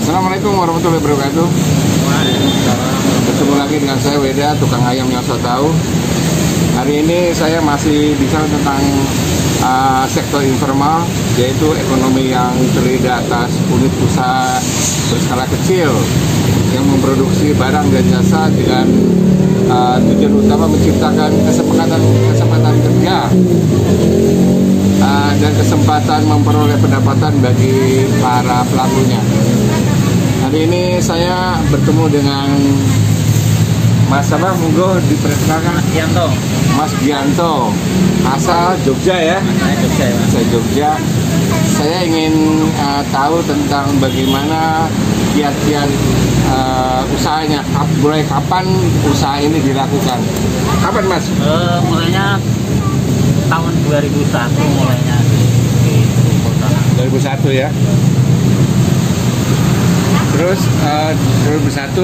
Assalamualaikum warahmatullahi wabarakatuh. Bertemu lagi dengan saya Weda, tukang ayam yang so tahu. Hari ini saya masih bicara tentang sektor informal, yaitu ekonomi yang terdiri atas unit usaha berskala kecil yang memproduksi barang dan jasa dengan tujuan utama menciptakan kesempatan kerja dan kesempatan memperoleh pendapatan bagi para pelakunya. Hari ini saya bertemu dengan Mas apa? Monggo diperkenalkan. Mas Gianto, asal Jogja ya? Jogja ya. Saya Jogja. Saya ingin tahu tentang bagaimana kiat-kiat usahanya. Mulai kapan usaha ini dilakukan? Kapan Mas? Mulainya tahun 2001 mulainya di kota. 2001 ya. Terus 2001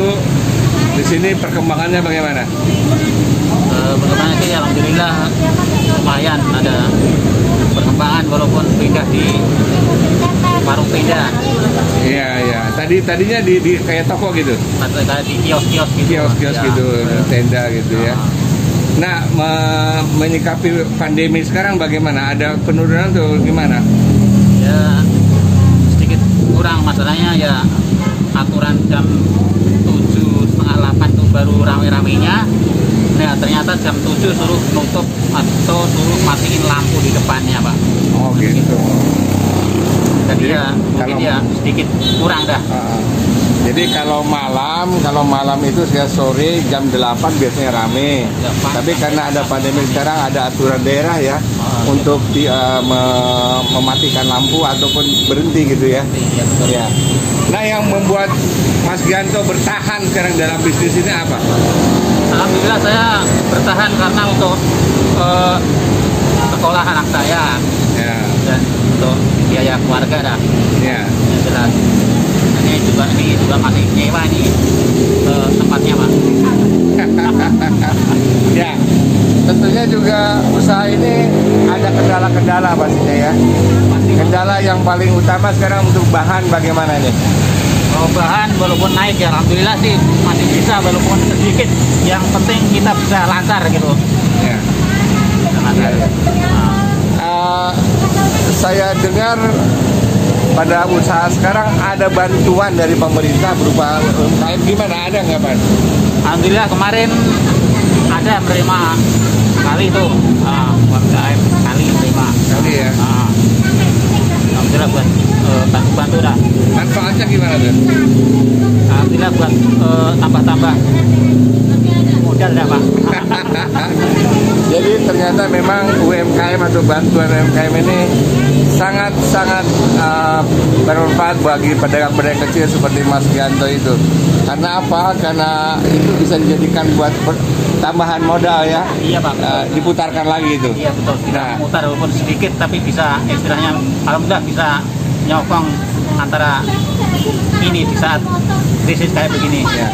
di sini perkembangannya bagaimana? Perkembangannya sih alhamdulillah lumayan ada perkembangan walaupun pindah di warung pindah. Iya iya. Tadinya di kayak toko gitu. Kayak di kios-kios gitu. Kios-kios ya. gitu, tenda gitu ya. Nah, menyikapi pandemi sekarang bagaimana? Ada penurunan tuh gimana? Ya sedikit kurang, masalahnya ya aturan jam 7:30 tuh baru rame-ramenya. Nah ternyata jam 7 suruh nutup atau suruh matiin lampu di depannya Pak. Oh gitu. Jadi ya mungkin ya sedikit kurang dah. Jadi kalau malam itu saya sore jam 8 biasanya rame. Tapi karena ada pandemi sekarang ada aturan daerah ya untuk mematikan lampu ataupun berhenti gitu ya. Iya betul. Ya. Nah yang membuat Mas Gianto bertahan sekarang dalam bisnis ini apa? Alhamdulillah saya bertahan karena untuk sekolah anak saya Ya. dan untuk biaya keluarga dah. Ya. Yang jelas. Ini juga masih nyewa nih tempatnya Pak. Ya. Tentunya juga usaha ini ada kendala-kendala pastinya ya. Kendala yang paling utama sekarang untuk bahan bagaimana nih? Kalau bahan walaupun naik ya alhamdulillah sih masih bisa walaupun sedikit. Yang penting kita bisa lancar gitu. Ya. Lancar. Saya dengar pada usaha sekarang ada bantuan dari pemerintah berupa UMKM, gimana, ada nggak Pak? Alhamdulillah kemarin ada menerima kali itu UMKM kali menerima. Kali ya. Alhamdulillah buat bantu-bantu dah. Manfaatnya gimana tuh? Alhamdulillah buat tambah-tambah modal dah Pak. Jadi ternyata memang UMKM atau bantuan UMKM ini sangat-sangat bermanfaat bagi pedagang-pedagang kecil seperti Mas Gianto itu. Karena apa? Karena itu bisa dijadikan buat tambahan modal ya. Iya Pak. Diputarkan lagi itu. Iya betul. Kita mutar walaupun sedikit tapi bisa istilahnya alhamdulillah bisa nyokong antara ini di saat krisis kayak begini. Ya.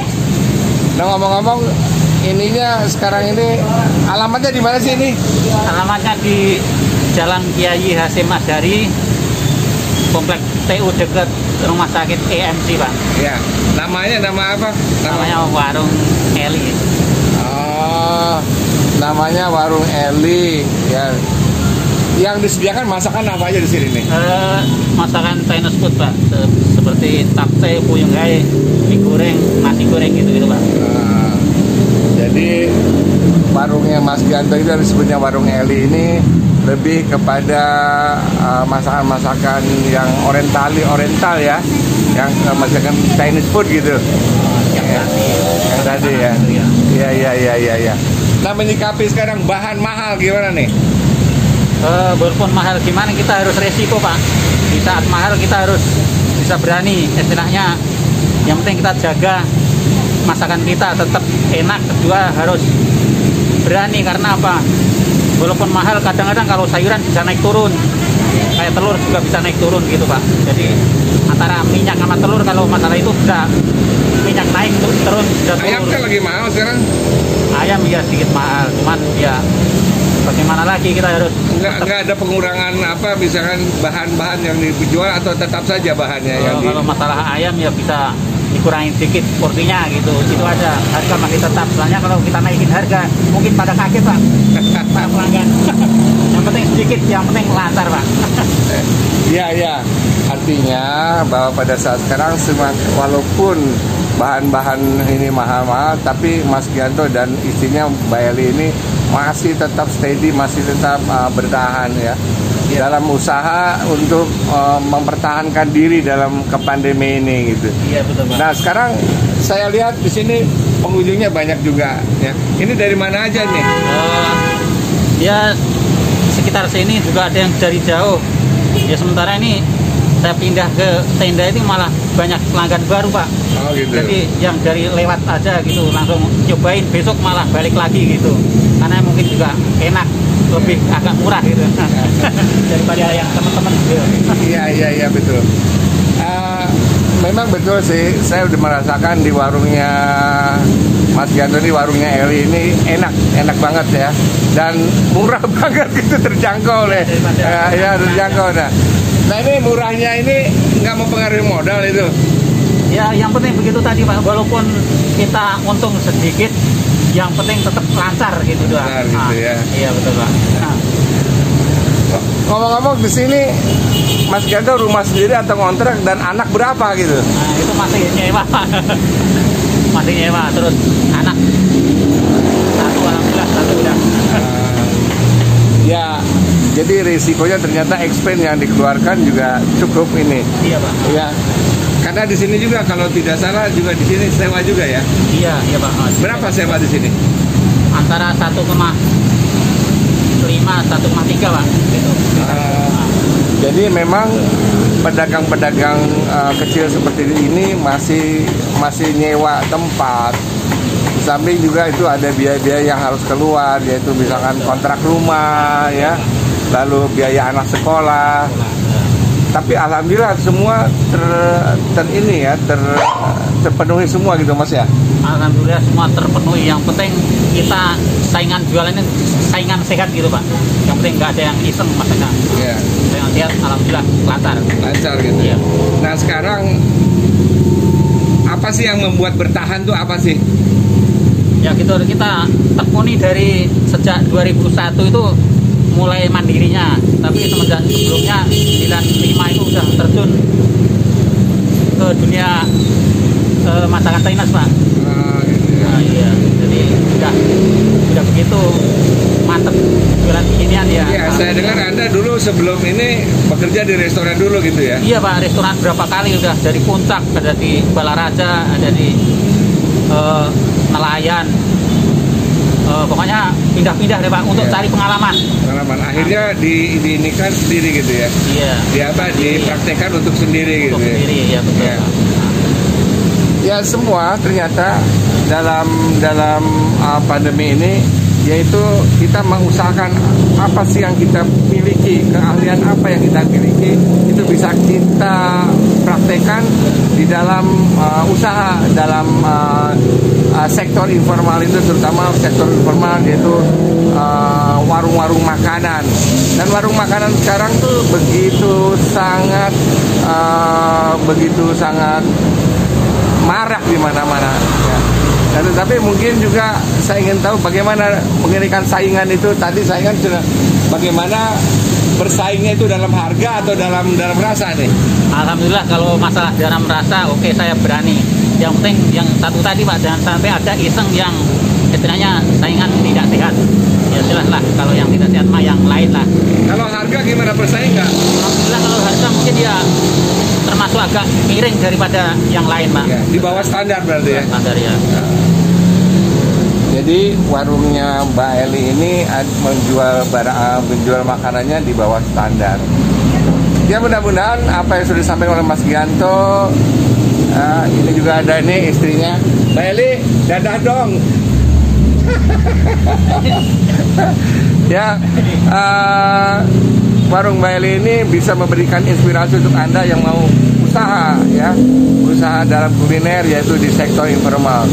Nah ngomong-ngomong, ininya sekarang ini alamatnya di mana sih ini? Alamatnya di Jalan Kiai Hasyim Asy'ari, Komplek TU dekat Rumah Sakit EMC Pak. Ya. Namanya nama apa? Namanya Warung Eli. Oh, namanya Warung Eli ya. Yang disediakan masakan apa aja di sini nih? Masakan Chinese food Pak, seperti tapte, puyung hai, mie goreng, nasi goreng gitu Pak. Jadi warungnya Mas Gianto itu disebutnya Warung Eli ini lebih kepada masakan-masakan yang oriental ya, yang masakan Chinese food gitu. Yang tadi ya. Iya. Nah menyikapi sekarang bahan mahal gimana nih? Walaupun mahal gimana kita harus resiko Pak. Di saat mahal kita harus bisa berani, istilahnya yang penting kita jaga masakan kita tetap enak. Kedua harus berani karena apa? Walaupun mahal kadang-kadang kalau sayuran bisa naik turun, kayak telur juga bisa naik turun gitu Pak. Jadi antara minyak sama telur kalau masalah itu bisa minyak naik turun bisa turun. Ayam kan lagi mahal sekarang. Ayam ya sedikit mahal, cuman ya bagaimana lagi, kita harus Nggak ada pengurangan apa, misalkan bahan-bahan yang dijual atau tetap saja bahannya yang kalau masalah ayam ya bisa dikurangi sedikit porsinya gitu, itu aja. Harga masih tetap, soalnya kalau kita naikin harga mungkin pada kaget Pak, Pak pelanggan. Yang penting sedikit, yang penting lancar Pak. Ya, artinya bahwa pada saat sekarang walaupun bahan-bahan ini mahal-mahal, tapi Mas Gianto dan istrinya Mbak Eli ini masih tetap steady, masih tetap bertahan ya, dalam usaha untuk mempertahankan diri dalam pandemi ini gitu. Iya betul Pak. Nah sekarang saya lihat di sini pengunjungnya banyak juga ya. Ini dari mana aja nih? Ya sekitar sini juga ada yang dari jauh. Ya sementara ini saya pindah ke tenda itu malah banyak pelanggan baru Pak. Oh gitu. Jadi yang dari lewat aja gitu langsung cobain, besok malah balik lagi gitu. Karena mungkin juga enak, lebih agak murah gitu daripada yang teman-teman gitu. Iya betul. Memang betul sih, saya udah merasakan di warungnya Mas Gianto ini, warungnya Eli ini enak banget ya, dan murah banget gitu, terjangkau deh. Ya terjangkau. Nah ini murahnya ini nggak mempengaruhi modal itu. Ya yang penting begitu tadi Pak, walaupun kita untung sedikit, yang penting tetap lancar gitu doang. Lancar gitu ya. Iya betul Pak. Ngomong-ngomong di sini Mas Gianto rumah sendiri atau ngontrak, dan anak berapa gitu? Nah itu masih nyewa. Masih nyewa, terus anak satu, alhamdulillah satu udah. Ya, jadi risikonya ternyata expense yang dikeluarkan juga cukup ini. Iya Pak. Ya, karena di sini juga kalau tidak salah juga di sini sewa juga ya. Iya Pak. Berapa sewa di sini? Antara 1,5 1,3 Pak. Gitu. Jadi memang pedagang-pedagang kecil seperti ini masih nyewa tempat. Di samping juga itu ada biaya-biaya yang harus keluar, yaitu misalkan kontrak rumah ya, lalu biaya anak sekolah. Tapi alhamdulillah semua terpenuhi semua gitu Mas ya. Alhamdulillah semua terpenuhi. Yang penting kita saingan jualannya saingan sehat gitu Pak. Yang penting nggak ada yang iseng masaknya. Iya. Saya lihat alhamdulillah lancar gitu. Iya. Nah sekarang apa sih yang membuat bertahan tuh apa sih? Ya gitu, kita tekuni dari sejak 2001 itu mulai mandirinya, tapi semenjak sebelumnya 95 itu udah terjun ke dunia masakan Chinese Pak. Nah, iya, jadi udah begitu mantep jualan beginian ya. Iya, saya dengar Anda dulu sebelum ini bekerja di restoran dulu gitu ya? Iya Pak, restoran berapa kali udah, dari Puncak, ada di Balaraja, ada di Nelayan. Pokoknya pindah-pindah deh Pak untuk cari pengalaman. Akhirnya diinikan sendiri gitu ya? Iya. Dipraktekkan untuk sendiri gitu. Sendiri ya betul. Ya. Ya semua ternyata dalam pandemi ini, yaitu kita mengusahakan apa sih yang kita miliki, keahlian apa yang kita miliki, itu bisa kita praktekkan di dalam usaha, dalam sektor informal itu, terutama sektor informal yaitu warung-warung makanan. Dan warung makanan sekarang tuh begitu sangat marak di mana-mana ya. Dan tetapi mungkin juga saya ingin tahu bagaimana mengenai saingan itu. Tadi saingan sudah bagaimana bersaingnya itu dalam harga atau dalam rasa nih? Alhamdulillah kalau masalah dalam rasa oke, saya berani. Yang penting yang satu tadi Pak, jangan sampai ada iseng yang istilahnya saingan tidak sehat. Ya jelas lah, kalau yang tidak sehat mah yang lain lah. Kalau harga gimana, bersaing nggak? Alhamdulillah kalau harga mungkin ya termasuk agak miring daripada yang lain Pak. Ya, di bawah standar berarti ya? Standar ya. Jadi warungnya Mbak Eli ini menjual makanannya di bawah standar. Ya mudah-mudahan apa yang sudah disampaikan oleh Mas Gianto, ini juga ada nih istrinya Mbak Eli, dadah dong. Ya, warung Mbak Eli ini bisa memberikan inspirasi untuk Anda yang mau usaha dalam kuliner, yaitu di sektor informal.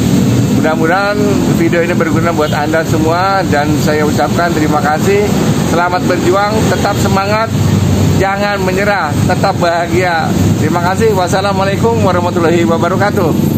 Mudah-mudahan video ini berguna buat Anda semua, dan saya ucapkan terima kasih. Selamat berjuang, tetap semangat, jangan menyerah, tetap bahagia. Terima kasih. Wassalamualaikum warahmatullahi wabarakatuh.